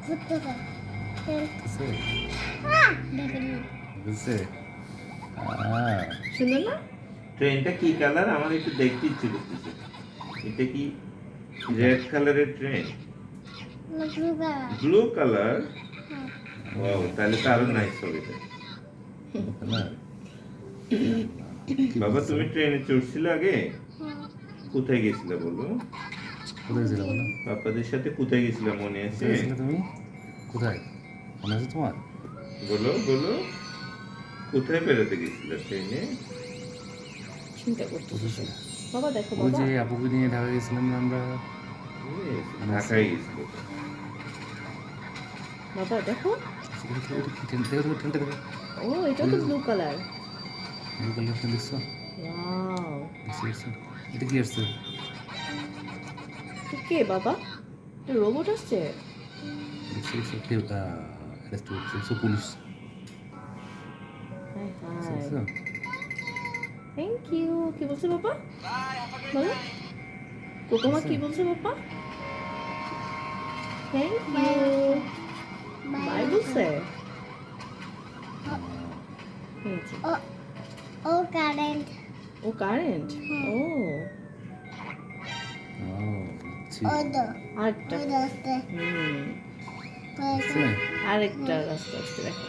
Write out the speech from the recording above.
ঘুরতেছে বুঝছে দেখেন বুঝছে সুন্দর না? ট্রেনটা কি কালার? আমার একটু দেখতে ইচ্ছে করতেছে। এটা কি রেড কালারের ট্রেন? Blue colour? ওয়াও, তাহলে তো আরো নাইস হবে এটা। বাবা, তুমি ট্রেনে চড়ছিলে আগে? কোথায় গেছিলে বলো? কোথায় ছিল বলো? পাপাদের সাথে কোথায় গেছিলাম মনে আছে? কোথায় ছিলে তুমি? কোথায় মনে আছে তোমার? বলো বলো, কোথায় বেরোতে গেছিলে ট্রেনে? চিন্তা করতেছি কোথায় ছিল? বাবা। দেখো ওই বাবা, যে আপুকে নিয়ে ঢাকা গেছিলাম না আমরা। ঢাকায় গেছিল। বাবা দেখো। এটা কি ট্রেন? দেখো ট্রেনটা দেখো। ও, এটা তো blue colour. Blue colour train দেখছো? ওয়াও, দেখছো? এটা কি আসছে? তো কে বাবা? এটা রোবট আসছে? দেখছো কেউ অ্যারেস্ট করছে পুলিশ। হাই হাই, দেখছো? Thank you. কি বলছে বাবা? বলো, কোকোমা কি বলছে বাবা? থ্যাংক ইউ, বাই বলছে। এই যে। ও কারেন্ট ও কারেন্ট। ও, বুঝছি। ওদো আরেকটা। ওদো হুম, বুঝছে? আরেকটা রাস্তা আসছে দেখো।